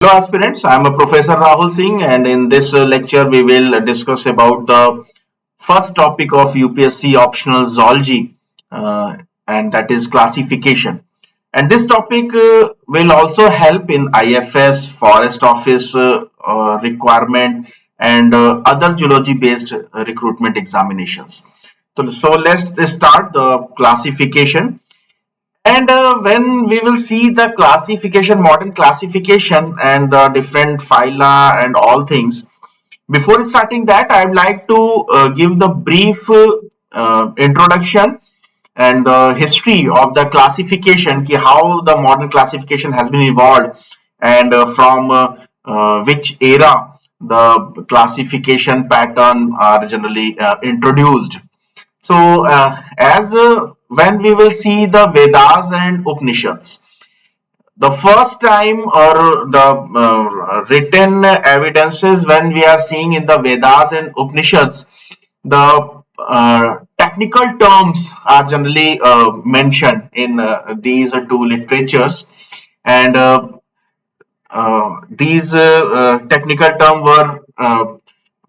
Hello aspirants, I am a Professor Rahul Singh and in this lecture we will discuss about the first topic of UPSC Optional Zoology and that is classification. And this topic will also help in IFS, Forest Office requirement and other zoology based recruitment examinations. So let's start the classification. And when we will see the classification, modern classification and the different phyla and all things, before starting that, I would like to give the brief introduction and the history of the classification, how the modern classification has been evolved and from which era the classification pattern are generally introduced. So, as when we will see the Vedas and Upanishads, the first time or the written evidences when we are seeing in the Vedas and Upanishads, the technical terms are generally mentioned in these two literatures, and these technical terms were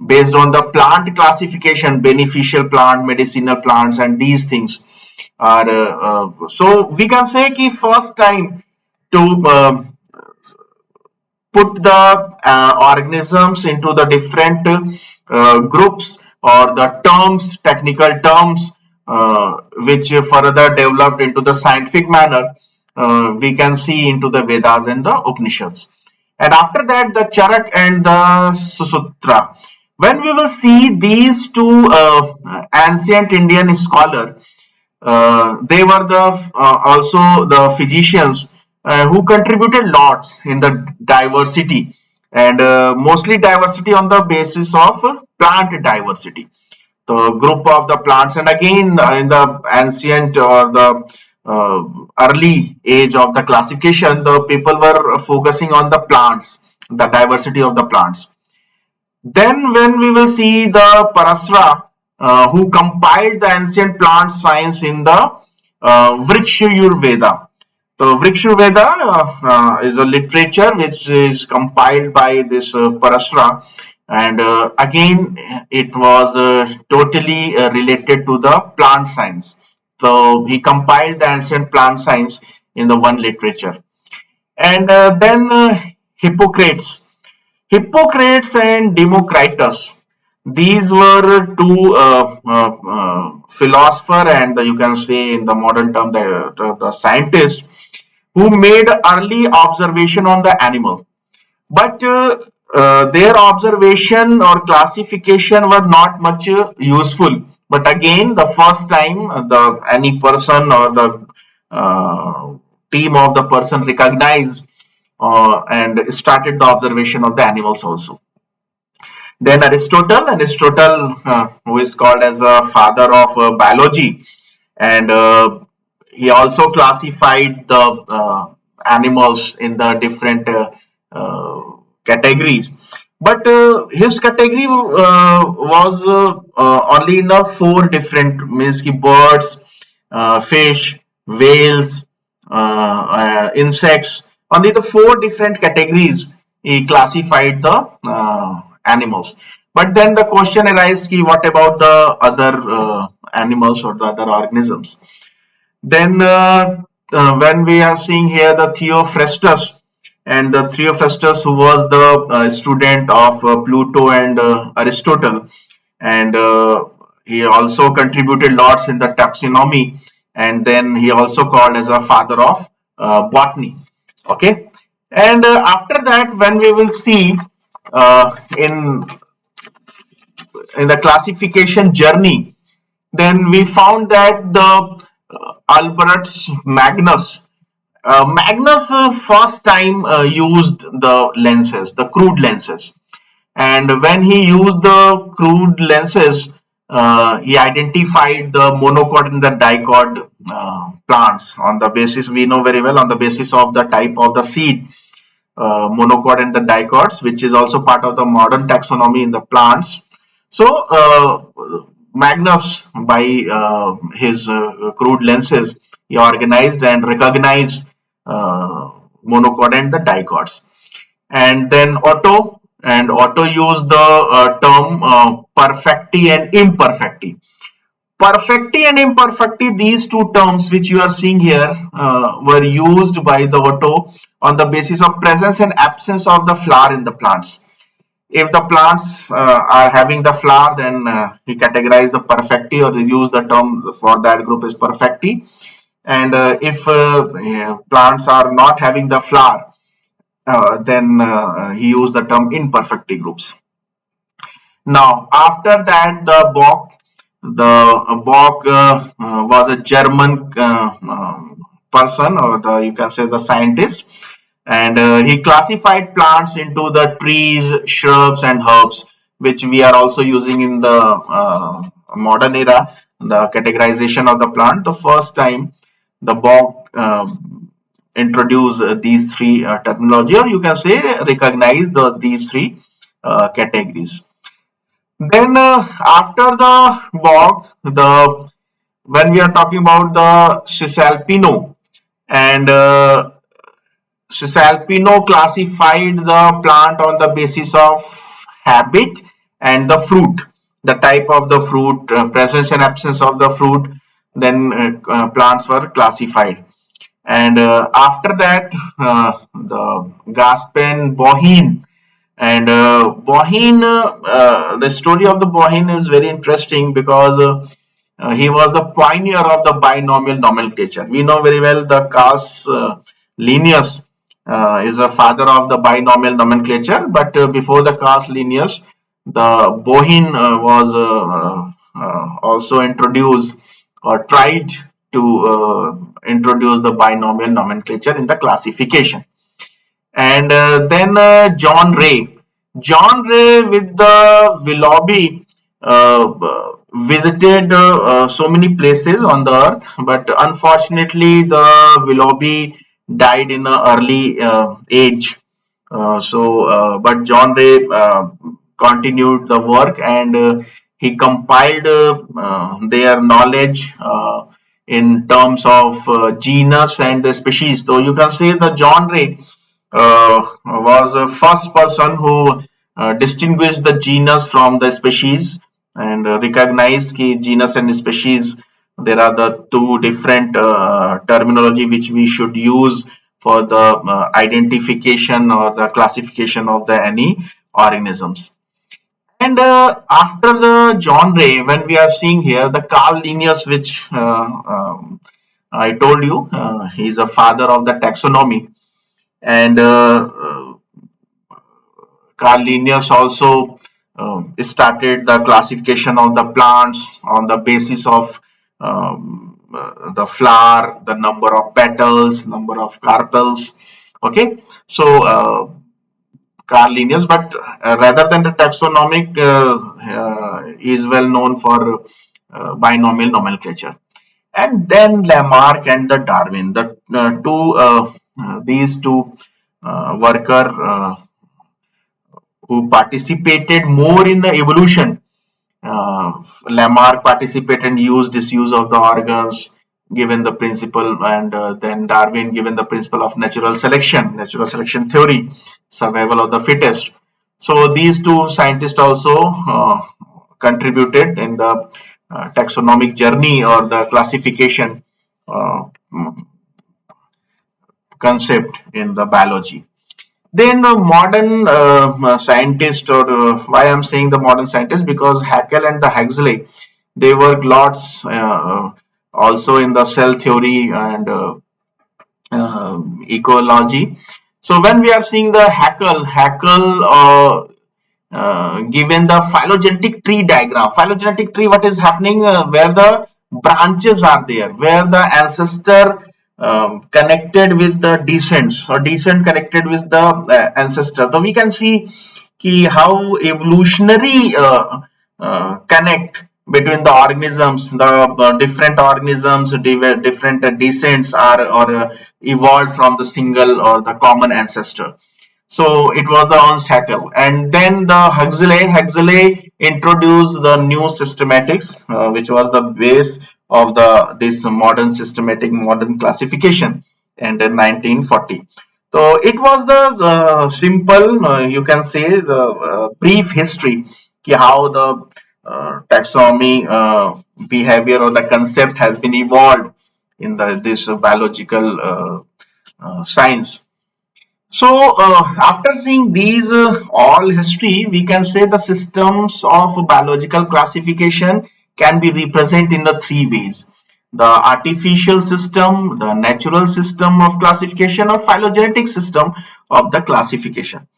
based on the plant classification, beneficial plant, medicinal plants, and these things are so we can say कि first time to put the organisms into the different groups or the terms, technical terms, which further developed into the scientific manner, we can see into the Vedas and the Upanishads. And after that, the Charak and the Susutra. When we will see these two ancient Indian scholars, they were the also the physicians who contributed lots in the diversity and mostly diversity on the basis of plant diversity, the group of the plants. And again in the ancient or the early age of the classification, the people were focusing on the plants, the diversity of the plants. Then when we will see the Parasra, who compiled the ancient plant science in the Vrikshayurveda. So Vrikshayurveda is a literature which is compiled by this Parasra, and again it was totally related to the plant science. So he compiled the ancient plant science in the one literature. And then Hippocrates. Hippocrates and Democritus. These were two philosophers and you can say in the modern term the scientists who made early observation on the animal. But their observation or classification were not much useful. But again, the first time the any person or the team of the person recognized and started the observation of the animals also. Then Aristotle, who is called as a father of biology, and he also classified the animals in the different categories. But his category was only in the four different, means birds, fish, whales, insects. Only the four different categories he classified the animals. But then the question arises, what about the other animals or the other organisms? Then when we are seeing here the Theophrastus, and the Theophrastus who was the student of Pluto and Aristotle, and he also contributed lots in the taxonomy, and then he also called as a father of botany. Okay, and after that, when we will see in the classification journey, then we found that the Albertus Magnus. Magnus first time used the lenses, the crude lenses, and when he used the crude lenses, he identified the monocot and the dicot plants on the basis, we know very well, on the basis of the type of the seed, monocot and the dicots, which is also part of the modern taxonomy in the plants. So Magnus, by his crude lenses, he organized and recognized monocot and the dicots. And then Otto, and Otto used the term perfecti and imperfecti. Perfecti and imperfecti, these two terms which you are seeing here were used by the Otto on the basis of presence and absence of the flower in the plants. If the plants are having the flower, then he categorized the perfecti, or they use the term for that group is perfecti. And if plants are not having the flower, then he used the term imperfecti groups. Now, after that, the Bock was a German person, or you can say the scientist, and he classified plants into the trees, shrubs, and herbs, which we are also using in the modern era. The categorization of the plant. The first time the Bock introduced these three terminology, or you can say recognize these three categories. Then after the Bock, when we are talking about the Cisalpino, and Cisalpino classified the plant on the basis of habit and the fruit, the type of the fruit, presence and absence of the fruit. Then plants were classified. And after that, the Gaspen Bohin, and the story of the Bohin is very interesting because he was the pioneer of the binomial nomenclature. We know very well the Carl Linnaeus is a father of the binomial nomenclature, but before the Carl Linnaeus, the Bohin was also introduced or tried to introduce the binomial nomenclature in the classification. And then John Ray. John Ray with the Willoughby visited so many places on the earth, but unfortunately the Willoughby died in an early age. But John Ray continued the work, and he compiled their knowledge in terms of genus and the species. So you can say the John Ray was the first person who distinguished the genus from the species, and recognized कि genus and species, there are the two different terminology which we should use for the identification or the classification of the any organisms. And after the John Ray, when we are seeing here the Carl Linnaeus, which I told you, he is a father of the taxonomy, and Carl Linnaeus also started the classification of the plants on the basis of the flower, the number of petals, number of carpels. Okay, so Carl Linnaeus, but rather than the taxonomic, is well known for binomial nomenclature. And then Lamarck and the Darwin, the these two worker who participated more in the evolution. Lamarck participated and used disuse of the organs given the principle, and then Darwin given the principle of natural selection theory, survival of the fittest. So these two scientists also contributed in the taxonomic journey or the classification concept in the biology. Then modern scientists, or why I'm saying the modern scientists, because Haeckel and the Huxley, they worked lots also in the cell theory and ecology. So when we are seeing the Haeckel given the phylogenetic tree diagram. Phylogenetic tree, what is happening where the branches are there, where the ancestor connected with the descents, or descent connected with the ancestor. So we can see how evolutionary connect between the organisms, the different organisms, different descents are or evolved from the single or the common ancestor. So it was the Ernst Haeckel, and then the Huxley introduced the new systematics, which was the base of this modern systematic modern classification, and in 1940. So it was the simple, you can say the brief history how the taxonomy behavior or the concept has been evolved in this biological science. So after seeing these all history, we can say the systems of biological classification can be represented in the three ways: the artificial system, the natural system of classification, or phylogenetic system of the classification.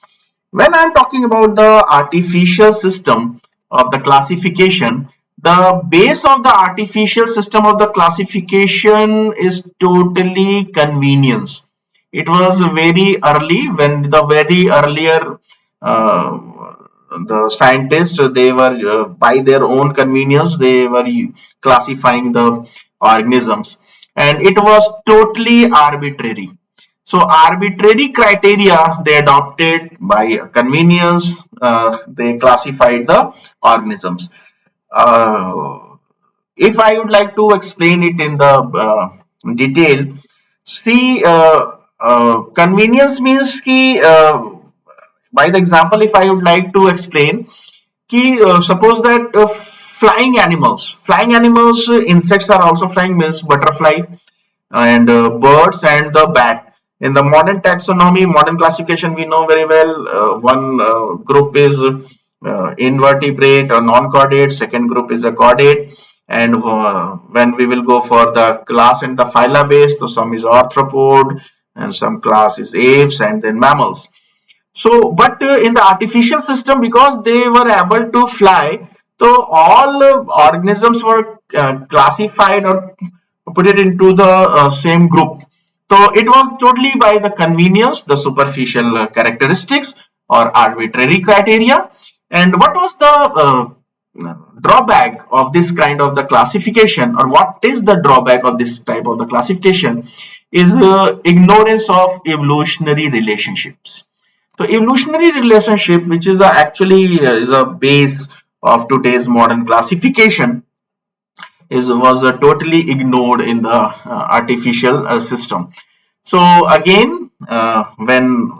When I'm talking about the artificial system of the classification, the base of the artificial system of the classification is totally convenience. It was very early when the very earlier uh, the scientists, they were by their own convenience, they were classifying the organisms, and it was totally arbitrary. So arbitrary criteria they adopted by convenience, they classified the organisms. Uh, if I would like to explain it in the detail, see, convenience means ki, by the example, if I would like to explain, ki, suppose that flying animals, insects are also flying, means butterfly and birds and the bat. In the modern taxonomy, modern classification, we know very well one group is invertebrate or non-chordate, second group is a chordate, and when we will go for the class and the phyla base, so some is arthropod and some class is apes and then mammals. So, but in the artificial system, because they were able to fly, so all organisms were classified or put it into the same group. So it was totally by the convenience, the superficial characteristics or arbitrary criteria. And what was the drawback of this kind of the classification, or what is the drawback of this type of the classification, is ignorance of evolutionary relationships. So evolutionary relationship, which is actually is a base of today's modern classification, was totally ignored in the artificial system. So again, when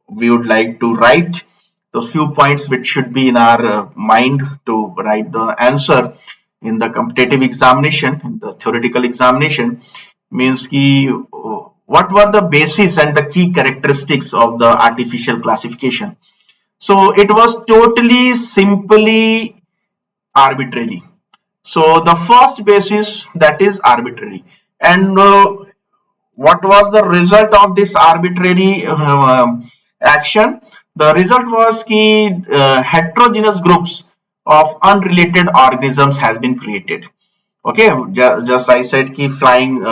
we would like to write those few points which should be in our mind to write the answer in the competitive examination, in the theoretical examination, means ki, what were the basis and the key characteristics of the artificial classification. So it was totally simply arbitrary. So the first basis, that is arbitrary. And what was the result of this arbitrary action? The result was that heterogeneous groups of unrelated organisms has been created. Okay, just I said ki flying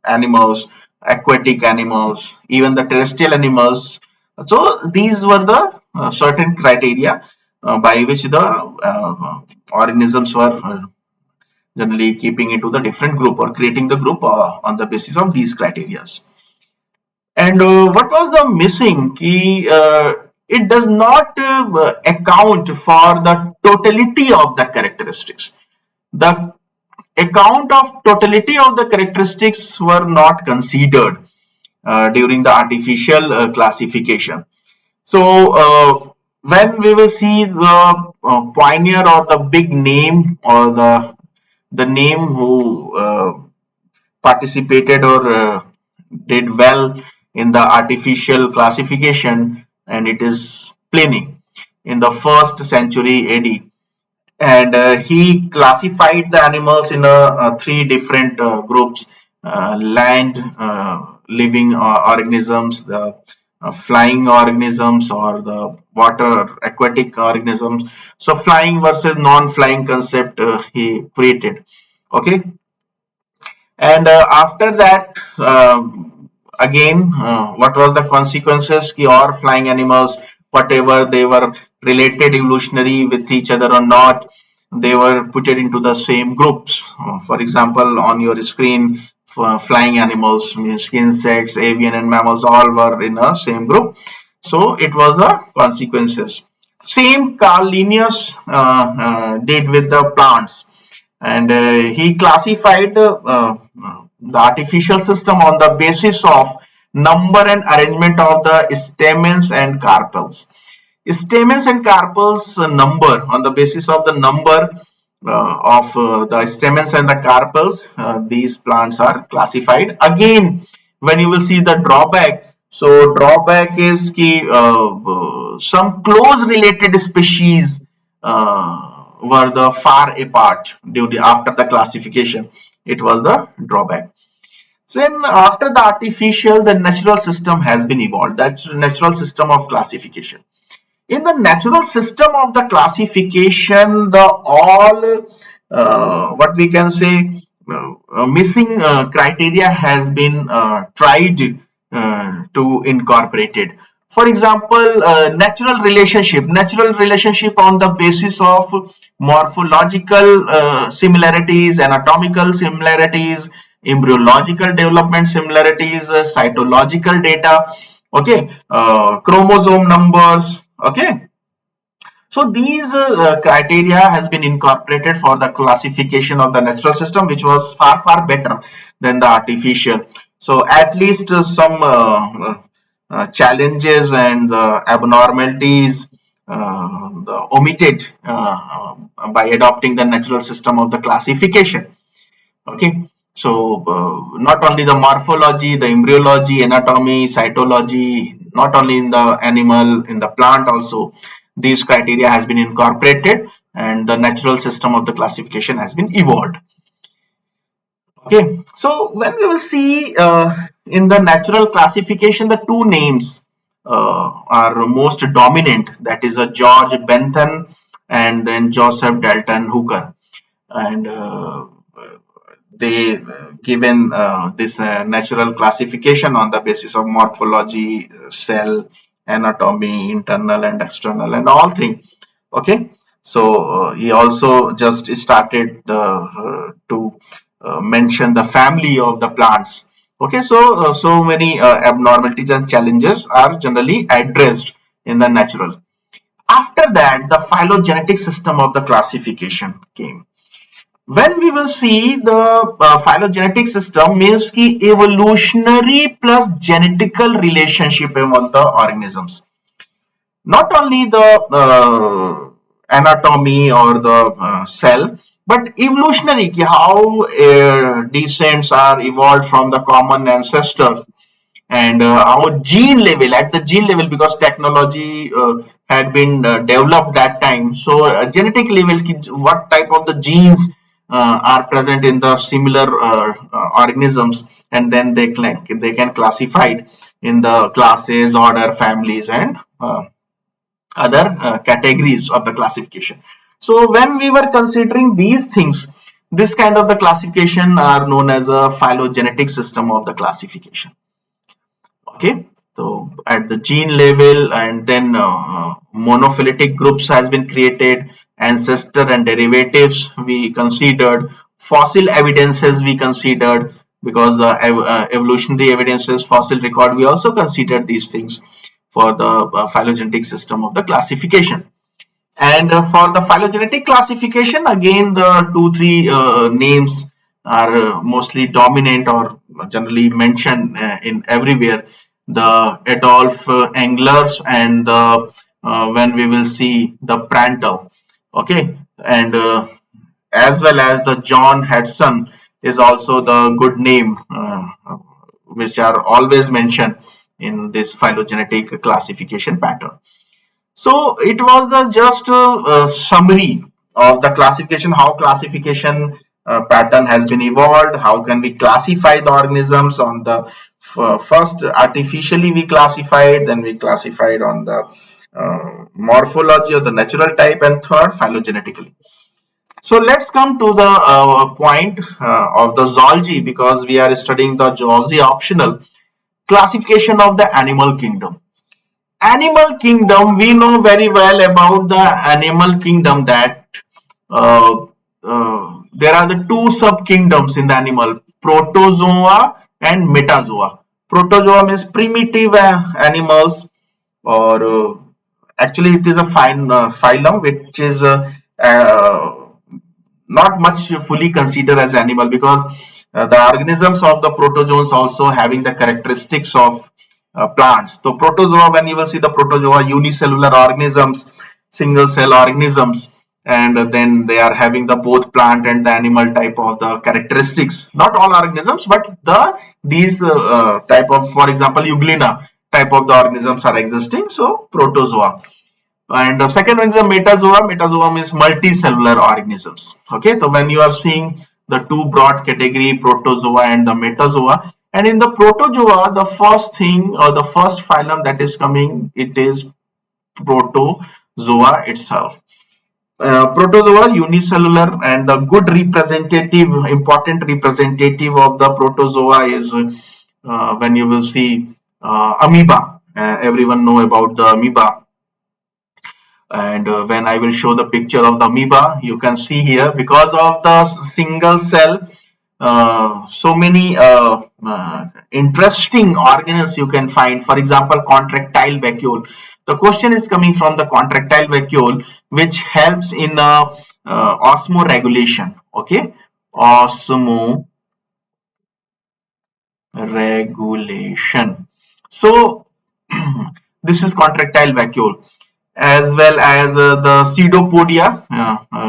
animals, aquatic animals, even the terrestrial animals. So these were the certain criteria by which the organisms were generally keeping into the different group or creating the group on the basis of these criteria. And what was the missing key? It does not account for the totality of the characteristics. The account of totality of the characteristics were not considered during the artificial classification. So when we will see the pioneer or the big name or the name who participated or did well in the artificial classification, and it is Pliny in the 1st century AD, and he classified the animals in three different groups: land living organisms, the flying organisms, or the water aquatic organisms. So flying versus non-flying concept he created. Okay, and after that, again, what was the consequences? Ki or flying animals, whatever they were related evolutionary with each other or not, they were put into the same groups. For example, on your screen, flying animals, means insects, avian, and mammals, all were in a same group. So it was the consequences. Same Carl Linnaeus did with the plants, and he classified the artificial system on the basis of number and arrangement of the stamens and carpels. Stamens and carpels number, on the basis of the number of the stamens and the carpels, these plants are classified. Again, when you will see the drawback, so drawback is ki, some close related species were the far apart due to after the classification. It was the drawback. Then after the artificial, the natural system has been evolved. That's the natural system of classification. In the natural system of the classification, the all what we can say missing criteria has been tried to incorporate it. For example, natural relationship on the basis of morphological similarities, anatomical similarities, embryological development similarities, cytological data, okay, chromosome numbers, okay. So these criteria has been incorporated for the classification of the natural system, which was far better than the artificial. So at least some challenges and abnormalities omitted by adopting the natural system of the classification. Okay, so not only the morphology, the embryology, anatomy, cytology, not only in the animal, in the plant also, these criteria has been incorporated and the natural system of the classification has been evolved. Okay, so when we will see in the natural classification, the two names are most dominant, that is a George Bentham and then Joseph Dalton Hooker, and they given this natural classification on the basis of morphology, cell, anatomy, internal and external and all things. Okay, so he also just started to mention the family of the plants. Okay, so so many abnormalities and challenges are generally addressed in the natural. After that, the phylogenetic system of the classification came. When we will see the phylogenetic system means ki evolutionary plus genetical relationship among the organisms. Not only the anatomy or the cell, but evolutionary ki how descents are evolved from the common ancestors, and our gene level, at the gene level, because technology had been developed that time, so genetic level what type of the genes are present in the similar organisms, and then they can classify it in the classes, order, families and other categories of the classification. So when we were considering these things, this kind of the classification are known as a phylogenetic system of the classification. Okay, so at the gene level, and then monophyletic groups has been created, ancestor and derivatives we considered, fossil evidences we considered, because the evolutionary evidences, fossil record, we also considered these things for the phylogenetic system of the classification. And for the phylogenetic classification, again the 2-3 names are mostly dominant or generally mentioned in everywhere. The Adolf Englers and the when we will see the Prandtl, okay, and as well as the John Hudson is also the good name, which are always mentioned in this phylogenetic classification pattern. So it was the just summary of the classification, how classification pattern has been evolved, how can we classify the organisms on the first artificially we classified, then we classified on the morphology of the natural type, and third phylogenetically. So let's come to the point of the zoology, because we are studying the zoology optional, classification of the animal kingdom. Animal kingdom, we know very well about the animal kingdom that uh, there are the two sub kingdoms in the animal, protozoa and metazoa. Protozoa means primitive animals, or actually it is a phylum which is not much fully considered as animal, because The organisms of the protozoans also having the characteristics of plants. So protozoa, when you will see the protozoa, unicellular organisms, single cell organisms, and then they are having the both plant and the animal type of the characteristics. Not all organisms, but these type of, for example, euglena type of the organisms are existing. So protozoa. And the second one is a metazoa. Metazoa means multicellular organisms. Okay, so when you are seeing the two broad category, protozoa and the metazoa, and in the protozoa, the first thing or the first phylum that is coming, it is protozoa itself. Protozoa unicellular, and the good representative, important representative of the protozoa is when you will see amoeba. Everyone know about the amoeba, and when I will show the picture of the amoeba, you can see here, because of the single cell, so many interesting organelles you can find. For example, contractile vacuole. The question is coming from the contractile vacuole, which helps in osmoregulation. Okay, osmoregulation. So this is contractile vacuole, as well as the pseudopodia.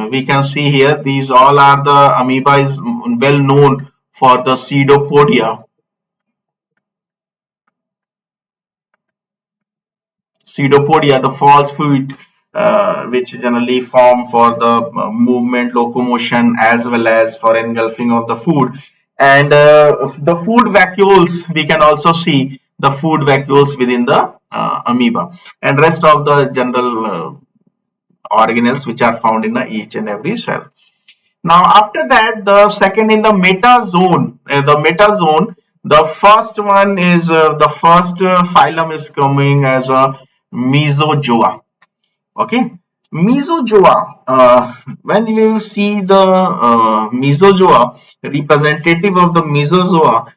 We can see here, these all are the amoeba is well known for the pseudopodia. Pseudopodia, the false food, which generally form for the movement, locomotion, as well as for engulfing of the food. And the food vacuoles, we can also see the food vacuoles within the amoeba, and rest of the general organelles which are found in each and every cell. Now, after that, the second in the metazone, the first one is the first phylum is coming as a mesozoa. Okay, mesozoa. When we will see the mesozoa, representative of the mesozoa,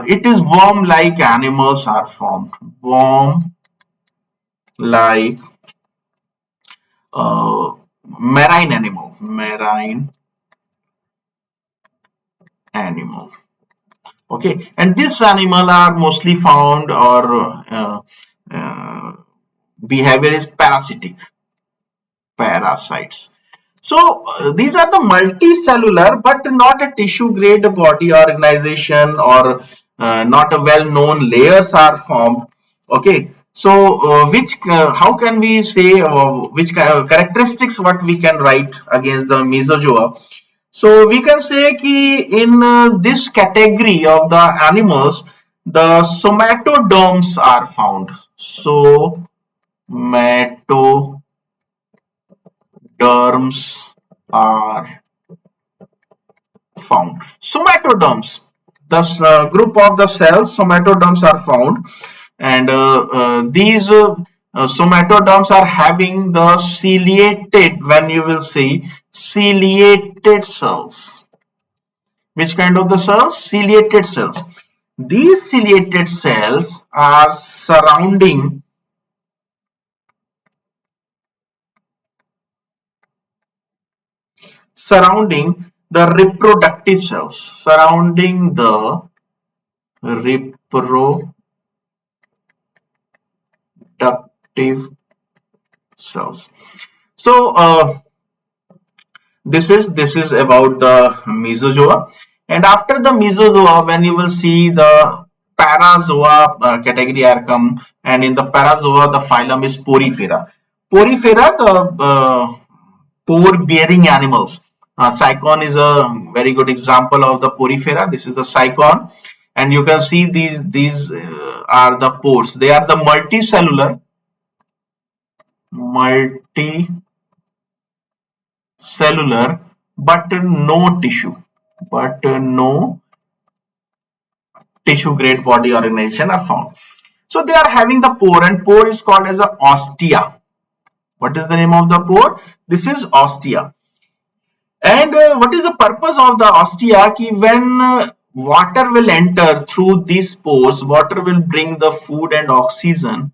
it is worm-like animals are formed. Worm-like marine animal. Okay, and this animal are mostly found, or uh, behavior is parasites. So these are the multicellular but not a tissue grade body organization, or not a well known layers are formed. Okay, so which how can we say which characteristics what we can write against the mesozoa? So we can say ki in this category of the animals, the somatoderms are found. Somatoderms are found. Somatoderms, the group of the cells, somatoderms are found, and these somatoderms are having the ciliated, when you will see ciliated cells. Which kind of the cells? Ciliated cells. These ciliated cells are surrounding the reproductive cells, surrounding the reproductive cells. So this is about the mesozoa. And after the mesozoa, when you will see the parazoa category are come, and in the parazoa the phylum is porifera. Porifera, the pore bearing animals. Cycon is a very good example of the porifera. This is the cycon, and you can see these are the pores. They are the multicellular, but no tissue grade body organization are found. So they are having the pore, and pore is called as a ostia. What is the name of the pore? This is ostia. And what is the purpose of the ostia? Ki when water will enter through these pores, water will bring the food and oxygen,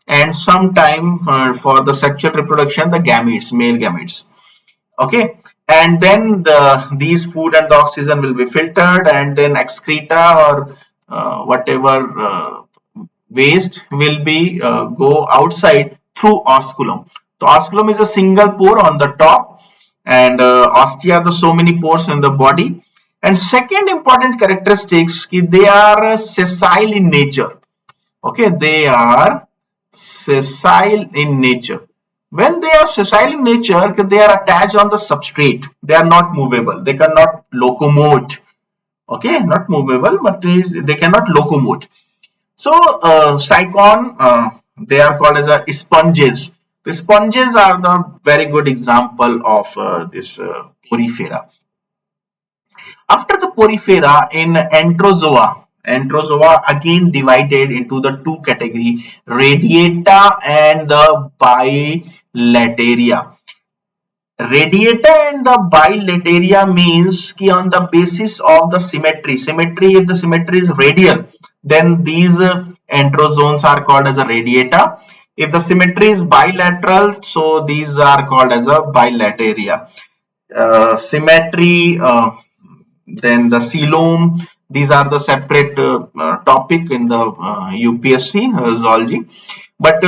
and sometime for the sexual reproduction, the gametes, male gametes. Okay, and then these food and the oxygen will be filtered, and then excreta or whatever waste will be go outside through osculum. So osculum is a single pore on the top, and ostia are the so many pores in the body. And second important characteristics, they are sessile in nature. Okay, they are sessile in nature. When they are sessile in nature, they are attached on the substrate. They are not movable. They cannot locomote. Okay, not movable, but they cannot locomote. So, cycon, they are called as a sponges. The sponges are the very good example of this porifera. After the porifera, in Enterozoa again divided into the two category, radiata and the bilateria. Radiata and the bilateria means ki on the basis of the symmetry, if the symmetry is radial, then these enterozoans are called as a radiata. If the symmetry is bilateral, so these are called as a bilateria. Symmetry, then the coelom, these are the separate topic in the UPSC zoology. But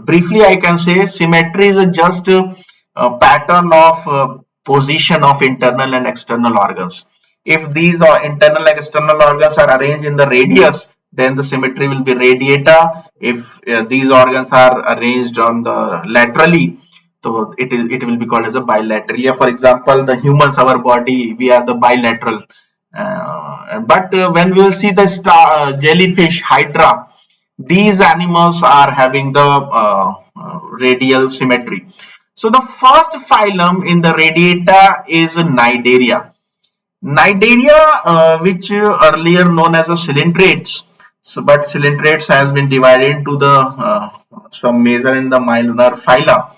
briefly I can say symmetry is just a pattern of position of internal and external organs. If these are internal and external organs are arranged in the radius, then the symmetry will be radiata. If these organs are arranged on the laterally, so it will be called as a bilateral. For example, the humans, our body, we are the bilateral. But when we will see the jellyfish, hydra, these animals are having the radial symmetry. So the first phylum in the radiata is Cnidaria. Cnidaria, which earlier known as a coelentrates, so but coelentrates has been divided into the some major and the minor phyla.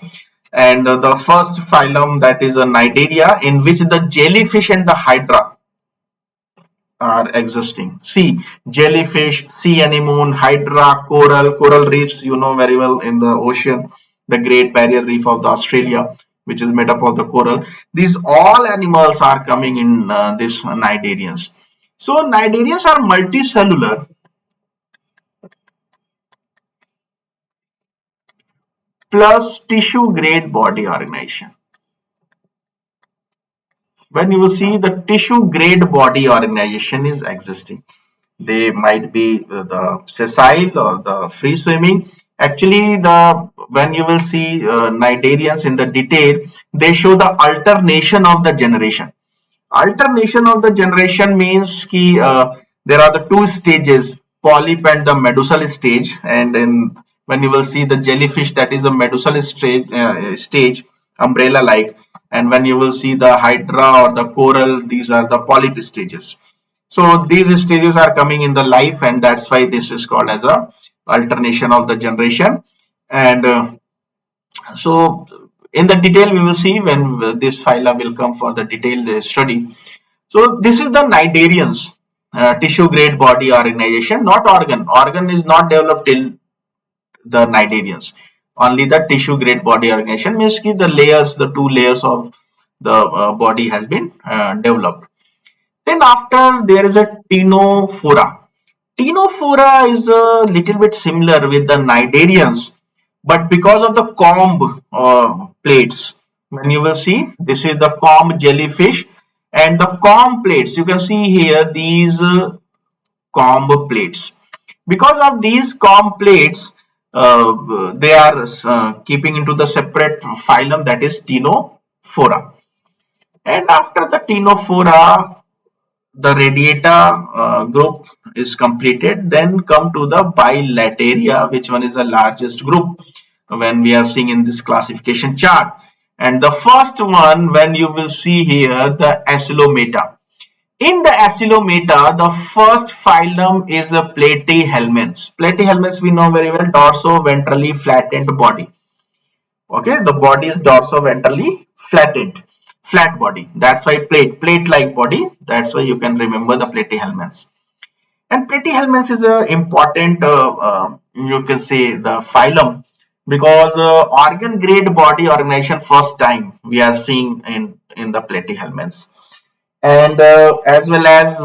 And the first phylum, that is a Cnidaria, in which the jellyfish and the hydra are existing. See, jellyfish, sea anemone, hydra, coral reefs, you know very well in the ocean, the Great Barrier Reef of the Australia, which is made up of the coral. These all animals are coming in this cnidarians. So cnidarians are multicellular plus tissue grade body organization. When you see the tissue grade body organization is existing, they might be the sessile or the free swimming. Actually, the when you will see cnidarians in the detail, they show the alternation of the generation. Alternation of the generation means ki, there are the two stages, polyp and the medusal stage. And in, when you will see the jellyfish, that is a medusal stage, umbrella like. And when you will see the hydra or the coral, these are the polyp stages. So these stages are coming in the life, and that's why this is called as a alternation of the generation. And so in the detail we will see when this phyla will come for the detailed study. So this is the cnidarians, tissue grade body organization, not organ. Organ is not developed till the cnidarians. Only the tissue grade body organization means the layers, the two layers of the body has been developed. Then after there is a ctenophora. Ctenophora is a little bit similar with the cnidarians, but because of the comb plates, when you will see, this is the comb jellyfish, and the comb plates, you can see here these comb plates. Because of these comb plates, they are keeping into the separate phylum, that is ctenophora. And after the ctenophora, the radiata group is completed, then come to the bilateria, which one is the largest group when we are seeing in this classification chart. And the first one, when you will see here, the Acylometa. In the Acylometa, the first phylum is a Platyhelminths. Platyhelminths we know very well, dorso-ventrally flattened body. Okay, the body is dorso-ventrally flat body. That's why plate-like body. That's why you can remember the platyhelminths. And platyhelminths is a important, you can say, the phylum, because organ grade body organization first time we are seeing in the platyhelminths, and as well as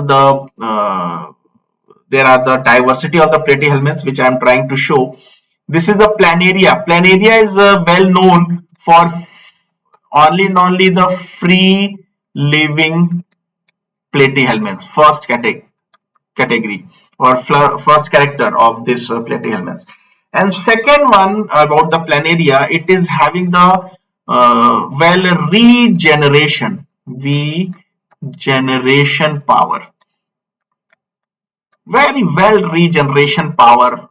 there are the diversity of the platyhelminths which I am trying to show. This is the planaria. Planaria is well known for only the free living platyhelminths, category or first character of this platyhelminths. And second one about the planaria, it is having the well regeneration power, very well regeneration power.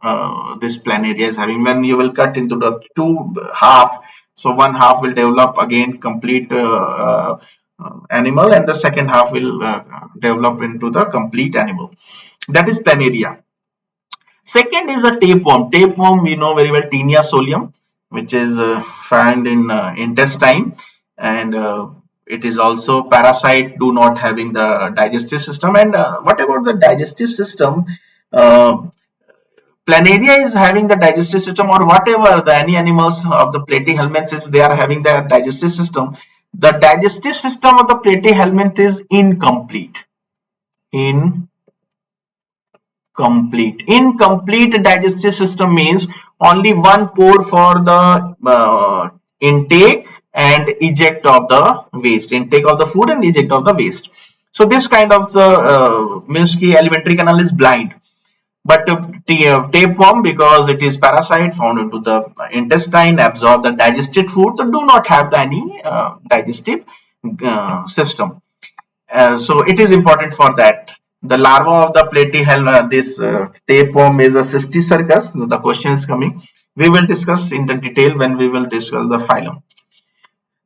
This planaria is having, when you will cut into the two half, so one half will develop again complete animal, and the second half will develop into the complete animal. That is planaria. Second is a tapeworm. Tapeworm, we know very well, Taenia solium, which is found in intestine, and it is also parasite, do not having the digestive system. And what about the digestive system? Uh, Planaria is having the digestive system, or whatever the any animals of the platyhelminths is, they are having the digestive system. The digestive system of the platyhelminth is incomplete. Incomplete digestive system means only one pore for the intake and eject of the waste, intake of the food and eject of the waste. So this kind of the means ki alimentary canal is blind. But tapeworm, because it is parasite found into the intestine, absorb the digested food, so do not have any digestive system. So it is important for that. The larva of the platyhelm, this tapeworm is a cysticercus. The question is coming. We will discuss in the detail when we will discuss the phylum.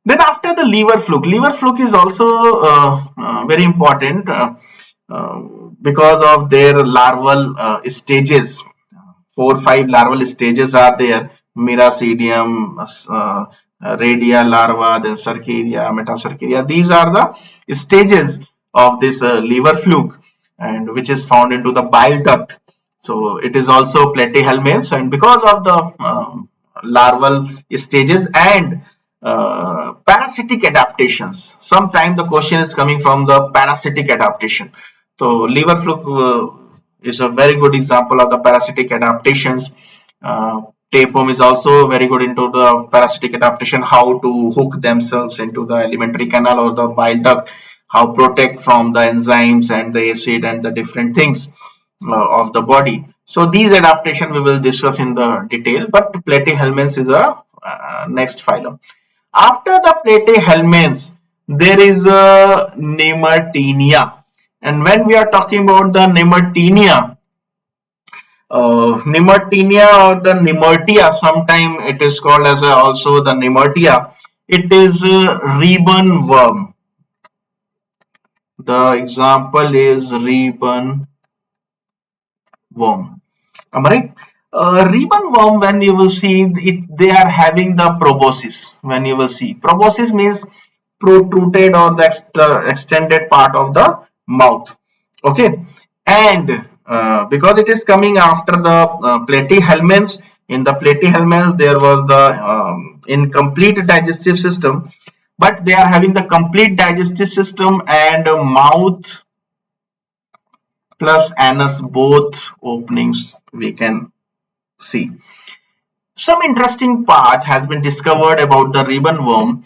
Then after the liver fluke is also very important because of their larval stages. 4 5 larval stages are there: Miracidium, Radia larva, then Cercaria, Metacercaria. These are the stages of this liver fluke, and which is found into the bile duct. So it is also platyhelminths, and because of the larval stages and parasitic adaptations. Sometimes the question is coming from the parasitic adaptation. So liver fluke is a very good example of the parasitic adaptations. Tapeworm is also very good into the parasitic adaptation, how to hook themselves into the alimentary canal or the bile duct, how protect from the enzymes and the acid and the different things of the body. So these adaptation we will discuss in the detail, but platyhelminths is a next phylum. After the platyhelminths, there is a Nemertenia. And when we are talking about the Nemertenia, Nemertenia or the Nemertia, sometime it is called as also the Nemertia. It is ribbon worm. The example is ribbon worm. Am I right? Ribbon worm, when you will see it, they are having the proboscis. When you will see, proboscis means protruded or the extended part of the mouth. Okay, and because it is coming after the platyhelminths, in the platyhelminths there was the incomplete digestive system, but they are having the complete digestive system and mouth plus anus, both openings we can see. Some interesting part has been discovered about the ribbon worm.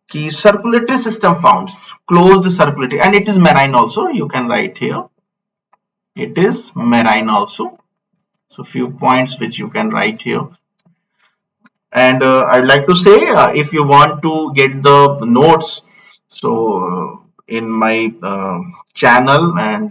Key circulatory system found, closed circulatory, and it is marine also. You can write here. It is marine also. So few points which you can write here. And I'd like to say, if you want to get the notes, so in my channel, and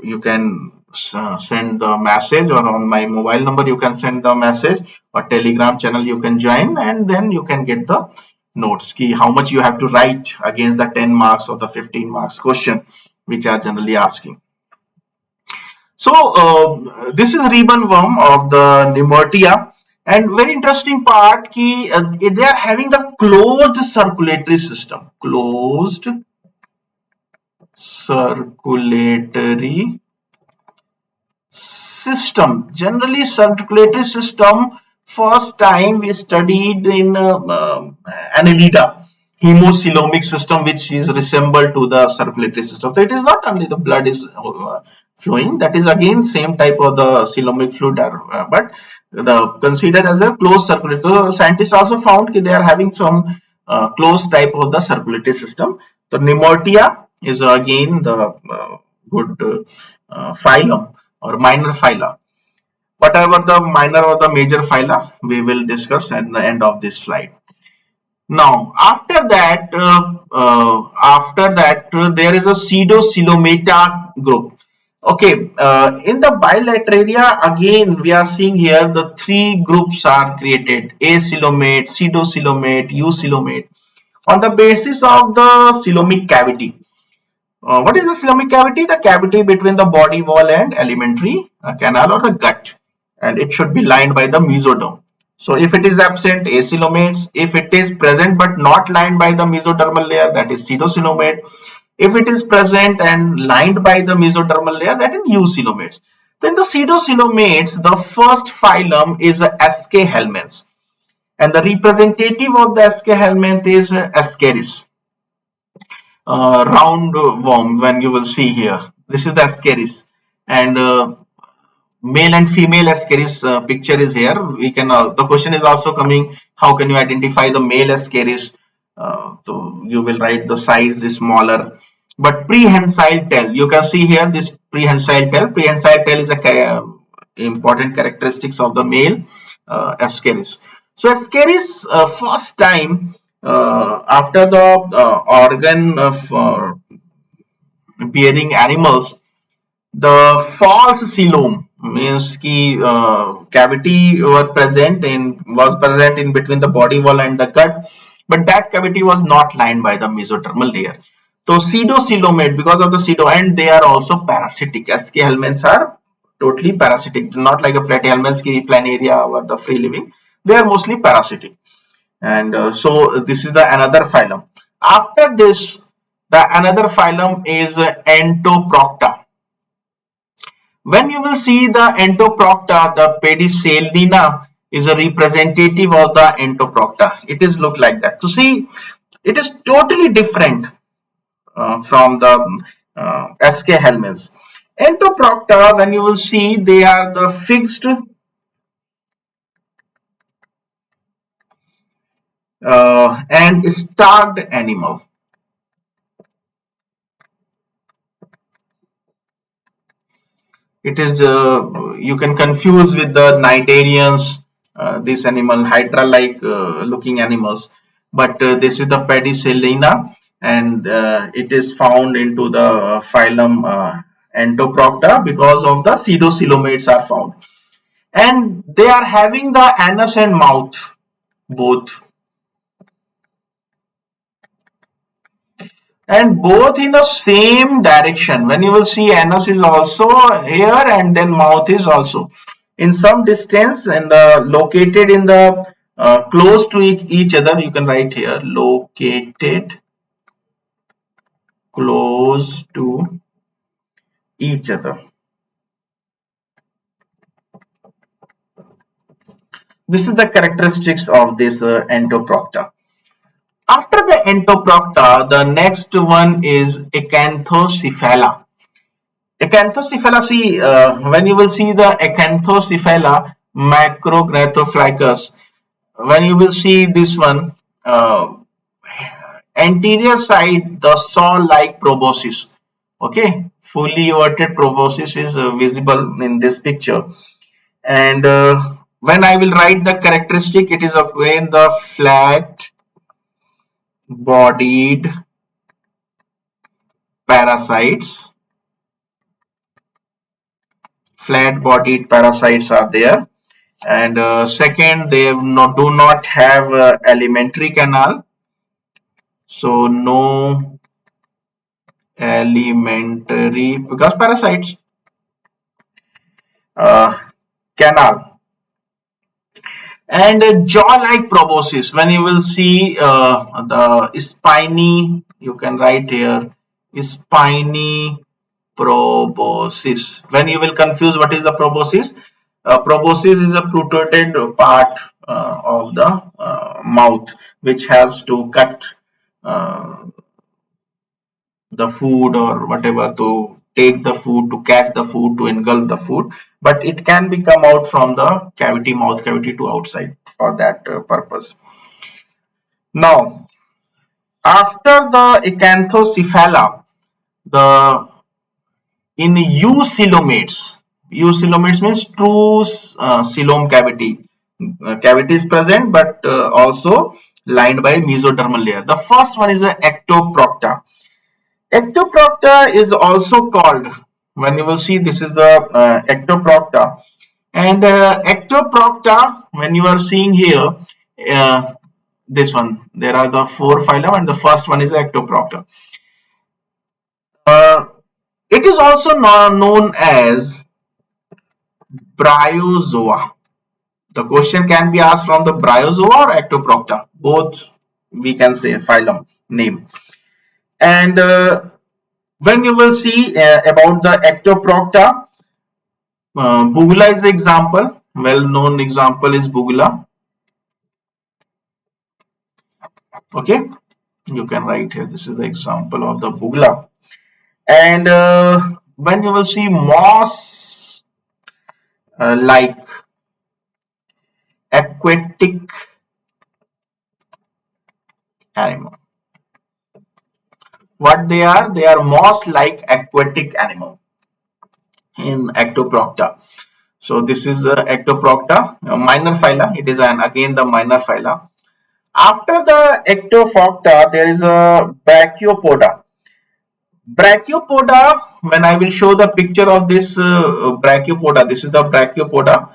you can send the message, or on my mobile number you can send the message, or telegram channel you can join, and then you can get the notes key how much you have to write against the 10 marks or the 15 marks question which are generally asking. So this is ribbon worm of the Nemertia, and very interesting part key they are having the closed circulatory system, closed circulatory system. Generally, circulatory system, first time we studied in Annelida, hemocoelomic system, which is resembled to the circulatory system. So it is not only the blood is flowing, that is again same type of the coelomic fluid, but the considered as a closed circulatory. So scientists also found that they are having some closed type of the circulatory system. The Nemertea is again the good phylum or minor phyla. Whatever the minor or the major phyla, we will discuss at the end of this slide. Now, after that, there is a pseudocoelomata group. Okay, in the bilateria, again, we are seeing here the three groups are created: acoelomate, pseudocoelomate, eucoelomate, on the basis of the coelomic cavity. What is the coelomic cavity? The cavity between the body wall and alimentary canal or the gut, and it should be lined by the mesoderm. So if it is absent, acoelomates. If it is present but not lined by the mesodermal layer, that is pseudocoelomate. If it is present and lined by the mesodermal layer, that is eucoelomates. Then the pseudocoelomates, the first phylum is SK helminths, and the representative of the SK helminth is Ascaris. Round worm, when you will see here, this is the Ascaris, and male and female Ascaris picture is here. We can the question is also coming, how can you identify the male Ascaris? So you will write the size is smaller, but prehensile tail, you can see here this prehensile tail. Prehensile tail is a important characteristics of the male Ascaris. So Ascaris, first time after the organ of bearing animals, the false coelom means ki cavity was present in between the body wall and the gut, but that cavity was not lined by the mesodermal layer. So pseudocoelomate, because of the pseudo, and they are also parasitic. SK helminths are totally parasitic, not like a platyhelminths ki planaria or the free living. They are mostly parasitic, and so this is the another phylum. After this, the another phylum is Entoprocta. When you will see the Entoprocta, the Pedicellina is a representative of the Entoprocta. It is look like that. To see, it is totally different from the SK helminths. Entoprocta, when you will see, they are the fixed and starved animal. It is you can confuse with the Cnidarians, this animal hydra like looking animals, but this is the Pedicellina, and it is found into the phylum Entoprocta because of the pseudocoelomates are found, and they are having the anus and mouth both, and both in the same direction. When you will see, anus is also here and then mouth is also in some distance, and located in the close to each other. You can write here located close to each other. This is the characteristics of this Entoprocta. After the Entoprocta, the next one is Acanthocephala. Acanthocephala, see, when you will see the Acanthocephala macrognathophlycus, when you will see this one, anterior side, the saw-like proboscis, okay, fully everted proboscis is visible in this picture. And when I will write the characteristic, it is again the flat-bodied parasites. Flat-bodied parasites are there, and second, they do not have alimentary canal, so no alimentary because parasites uh, canal, and jaw-like proboscis. When you will see the spiny, you can write here spiny proboscis. When you will confuse what is the proboscis, proboscis is a protruded part of the mouth which helps to cut uh, the food or whatever, to take the food, to catch the food, to engulf the food, but it can be come out from the cavity, mouth cavity to outside for that purpose. Now, after the acanthocephala, the in eucoelomates, eucoelomates means true coelom cavity. Cavity is present, but also lined by mesodermal layer. The first one is a ectoprocta. Ectoprocta is also called, when you will see, this is the ectoprocta, and ectoprocta, when you are seeing here, uh, this one, there are the four phylum, and the first one is ectoprocta. Uh, it is also known as bryozoa. The question can be asked from the bryozoa or ectoprocta. Both we can say phylum name. And when you will see about the ectoprocta, Bugula is the example. Well-known example is Bugula. Okay, you can write here. This is the example of the Bugula. And when you will see moss like aquatic animal, what they are moss like aquatic animal in ectoprocta. So this is the ectoprocta, minor phyla. It is again the minor phyla. After the ectoprocta, there is a brachiopoda. Brachiopoda, when I will show the picture of this brachiopoda, this is the brachiopoda,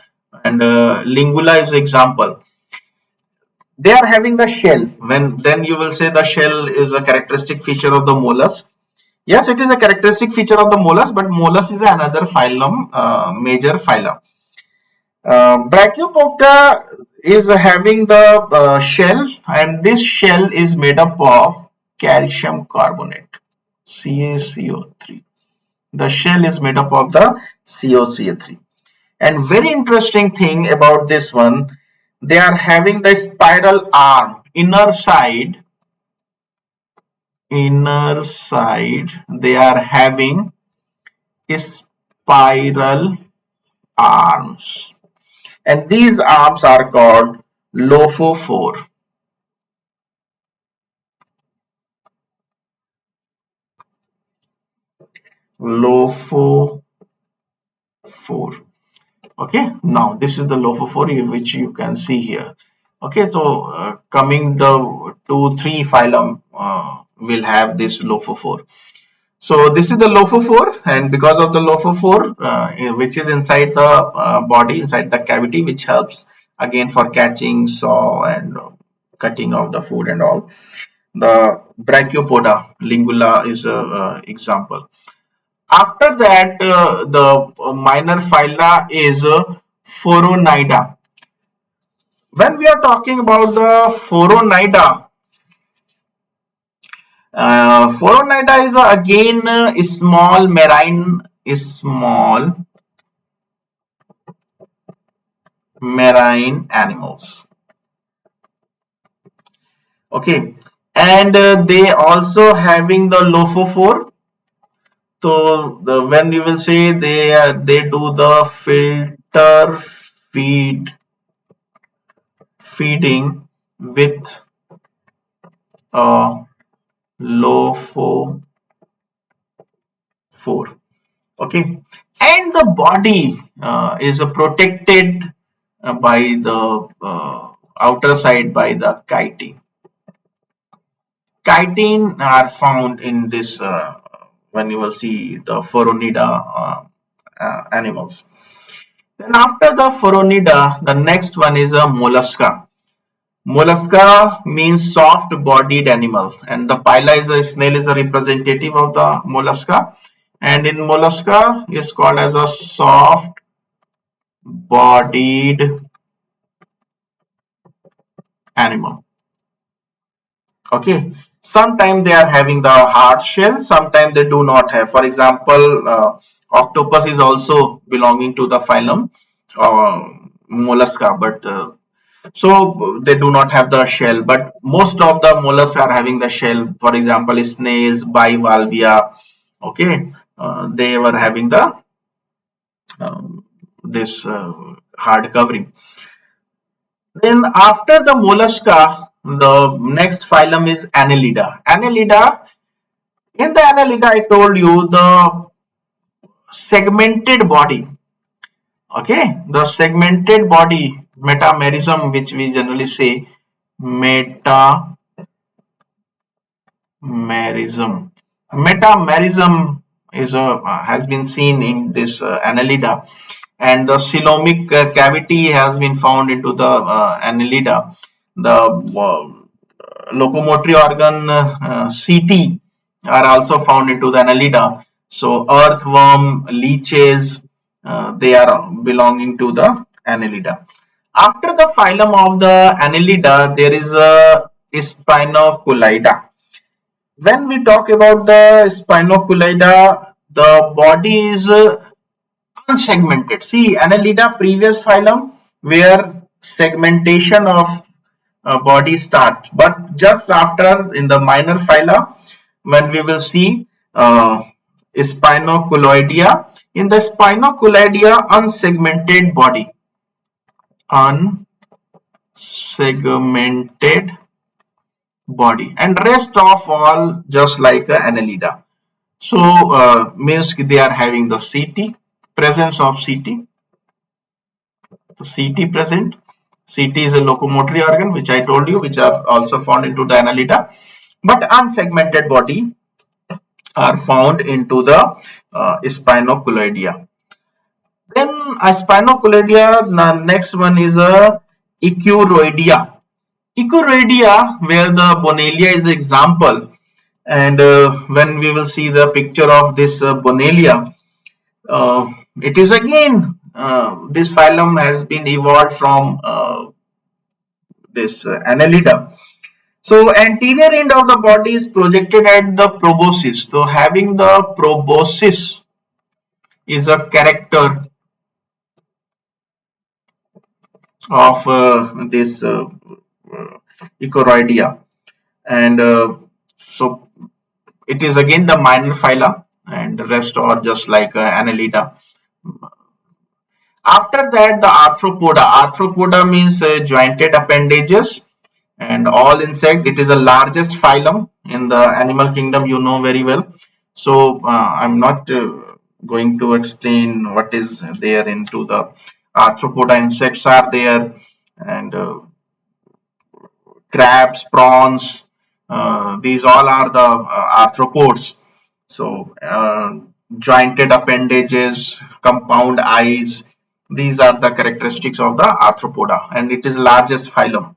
and lingula is the example. They are having the shell. When then you will say the shell is a characteristic feature of the mollusk. Yes, it is a characteristic feature of the mollusk, but mollusk is another phylum, major phylum. Brachiopoda is having the shell, and this shell is made up of calcium carbonate, CaCO3. The shell is made up of the CaCO3. And very interesting thing about this one, they are having the spiral arm, inner side, they are having spiral arms. And these arms are called lophophore. Lophophore. Okay, now this is the lophophore which you can see here. Okay, so coming the 2-3 phylum will have this lophophore. So this is the lophophore, and because of the lophophore, which is inside the body, inside the cavity, which helps again for catching, saw, and cutting of the food and all. The brachiopoda, lingula is a example. After that, the minor phyla is Phoronida. When we are talking about the Phoronida, Phoronida is again small marine animals. Okay, and they also having the lophophore. So when you will say they do the filter feeding with lophophore. Okay, and the body is protected by the outer side by the chitin. Chitin are found in this when you will see the Phoronida animals. Then after the Phoronida, the next one is a mollusca. Mollusca means soft-bodied animal, and the phyla is a snail is a representative of the mollusca, and in mollusca is called as a soft-bodied animal. Okay, Sometimes they are having the hard shell, sometimes they do not have. For example, octopus is also belonging to the phylum mollusca, but so they do not have the shell, but most of the mollusks are having the shell. For example, snails, bivalvia, okay, they were having the this hard covering. Then after the mollusca, the next phylum is Annelida. Annelida, in the Annelida, I told you the segmented body. Okay, the segmented body, metamerism, which we generally say, metamerism. Metamerism is has been seen in this Annelida, and the coelomic cavity has been found into the Annelida. The locomotory organ CT are also found into the Annelida. So earthworm, leeches, they are belonging to the Annelida. After the phylum of the Annelida, there is a Spinoculida. When we talk about the Spinoculida, the body is unsegmented. See, Annelida previous phylum where segmentation of body starts, but just after in the minor phyla, when we will see Spinoculoidea, in the Spinoculoidea unsegmented body, unsegmented body, and rest of all just like Annelida. So means they are having the CT, presence of CT, the CT present. CT is a locomotory organ, which I told you, which are also found into the Annelida, but unsegmented body are found into the Spinoculoidea. Then a Spinoculoidea, the next one is a Echuroidea. Echuroidea, where the Bonalia is example, and when we will see the picture of this Bonalia, it is again this phylum has been evolved from this Annelida. So anterior end of the body is projected at the proboscis. So having the proboscis is a character of this Echuroidea, and so it is again the minor phyla, and the rest are just like Annelida. After that, the arthropoda. Arthropoda means jointed appendages, and all insect. It is the largest phylum in the animal kingdom. You know very well. So I'm not going to explain what is there into the arthropoda. Insects are there, and crabs, prawns. These all are the arthropods. So jointed appendages, compound eyes. These are the characteristics of the arthropoda, and it is largest phylum.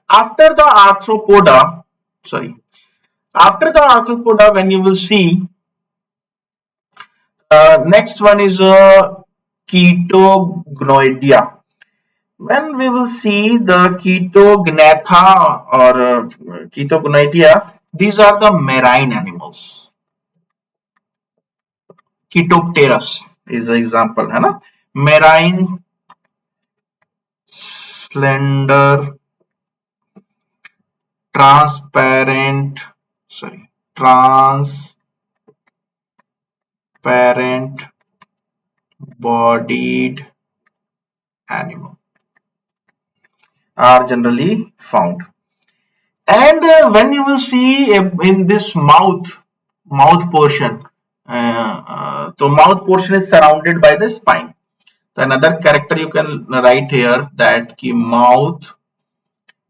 After the arthropoda, sorry, after the arthropoda, when you will see, next one is Ketognoidea. When we will see the Ketognatha or Ketognoidea, these are the marine animals. Ketopterus is the example, है ना? Marine, slender, transparent, sorry, transparent bodied animal are generally found. And when you will see in this mouth portion, so mouth portion is surrounded by the spine. So another character you can write here, that ki mouth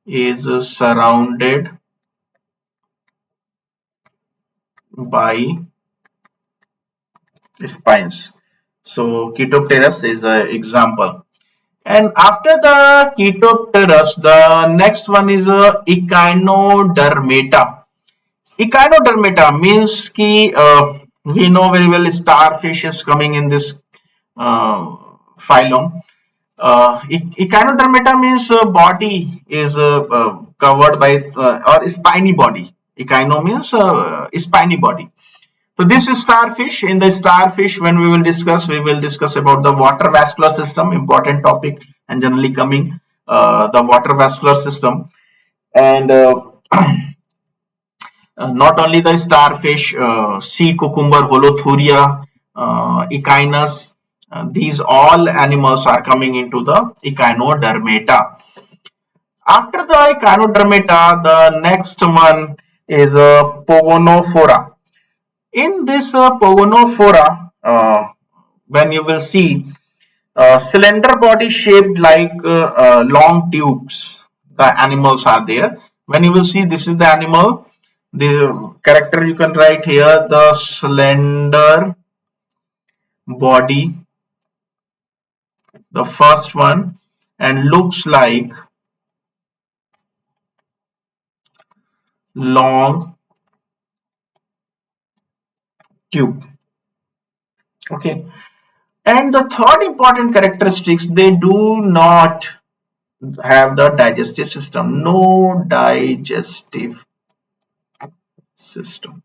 is surrounded by spines. So Ketopterus is an example. And after the Ketopterus, the next one is Echinodermata. Echinodermata means ki we know very well starfish is coming in this phylum. Echinodermata means body is covered by or spiny body. Echino means spiny body. So this is starfish. In the starfish, when we will discuss about the water vascular system, important topic, and generally coming the water vascular system. And not only the starfish, sea cucumber, holothuria, echinus, these all animals are coming into the echinodermata. After the echinodermata, the next one is pogonophora. In this pogonophora, when you will see cylinder body shaped like long tubes, the animals are there. When you will see, this is the animal. The character you can write here, the slender body, the first one, and looks like long tube. Okay. And the third important characteristics, they do not have the digestive system. No digestive system.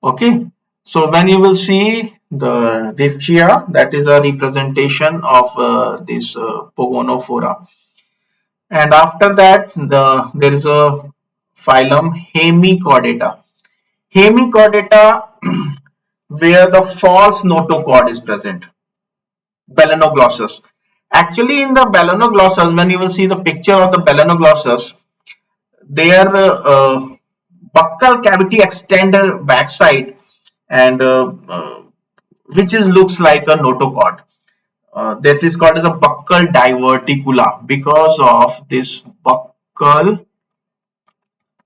Okay. So when you will see the Rifchia, that is a representation of this Pogonophora. And after that, there is a phylum Hemichordata. Hemichordata, where the false notochord is present. Balanoglossus. Actually, in the balanoglossus, when you will see the picture of the balanoglossus, their buccal cavity extended backside, and which is looks like a notochord. That is called as a buccal diverticula because of this buccal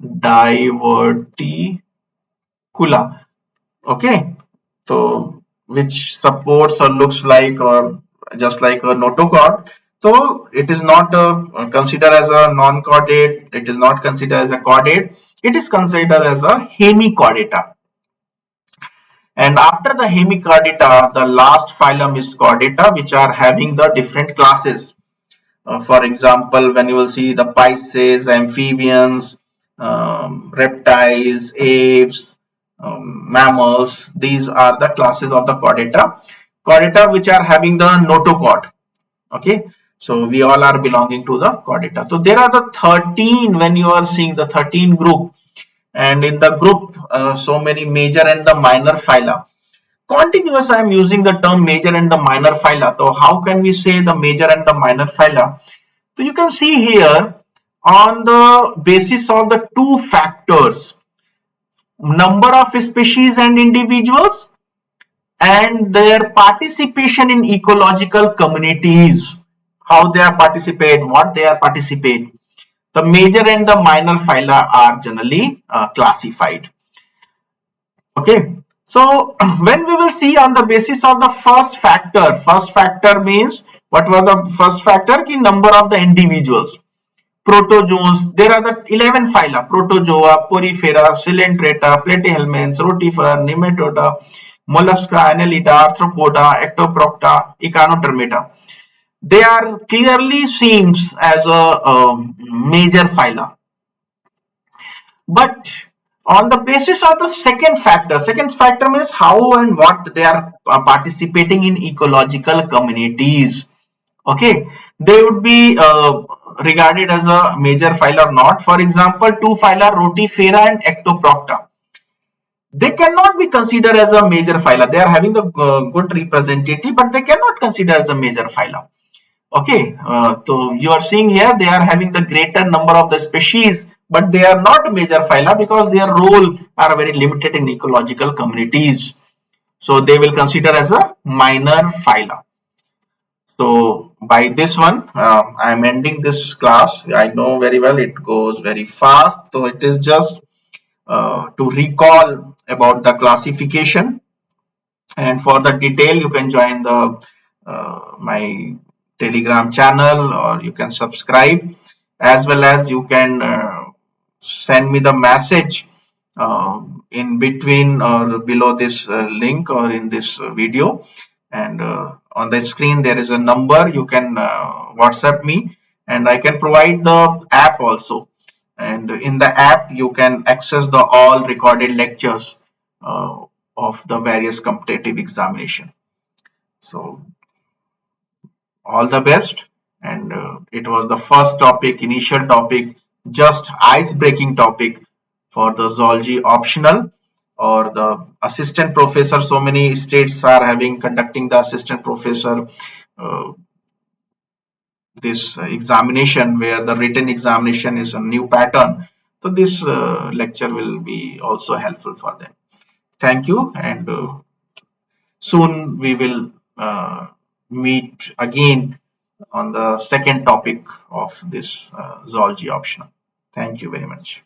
diverticula. Okay, so which supports or looks like or just like a notochord. So it is not considered as a non-chordate. It is not considered as a chordate. It is considered as a hemichordata. And after the hemichordata, the last phylum is chordata, which are having the different classes. For example, when you will see the Pisces, amphibians, reptiles, apes, mammals, these are the classes of the chordata. Chordata which are having the notochord. Okay, so we all are belonging to the chordata. So there are the 13 when you are seeing the 13 group, and in the group so many major and the minor phyla. Continuous, I am using the term major and the minor phyla. So how can we say the major and the minor phyla? So you can see here on the basis of the two factors, number of species and individuals and their participation in ecological communities, how they are participate, what they are participate. The major and the minor phyla are generally classified. Okay, so when we will see on the basis of the first factor means what was the first factor? Ki number of the individuals. Protozoans, there are the 11 phyla: Protozoa, Porifera, Coelenterata, Platyhelminths, Rotifer, Nematoda, Mollusca, Annelida, Arthropoda, Ectoprocta, Echinodermata. They are clearly seems as a major phyla. But on the basis of the second factor means how and what they are participating in ecological communities. Okay, they would be regarded as a major phyla or not. For example, two phyla, Rotifera and Ectoprocta. They cannot be considered as a major phyla. They are having the good representative, but they cannot consider as a major phyla. Okay, so you are seeing here they are having the greater number of the species, but they are not major phyla because their role are very limited in ecological communities. So they will consider as a minor phyla. So by this one, I am ending this class. I know very well it goes very fast. So it is just to recall about the classification, and for the detail you can join the my Telegram channel, or you can subscribe, as well as you can send me the message in between or below this link or in this video, and on the screen there is a number. You can WhatsApp me, and I can provide the app also. and in the app you can access the all recorded lectures of the various competitive examination. So all the best. And it was the first topic, initial topic, just ice breaking topic for the zoology optional or the assistant professor. So many states are having conducting the assistant professor uh, this examination, where the written examination is a new pattern. So this lecture will be also helpful for them. Thank you, and soon we will meet again on the second topic of this zoology optional. Thank you very much.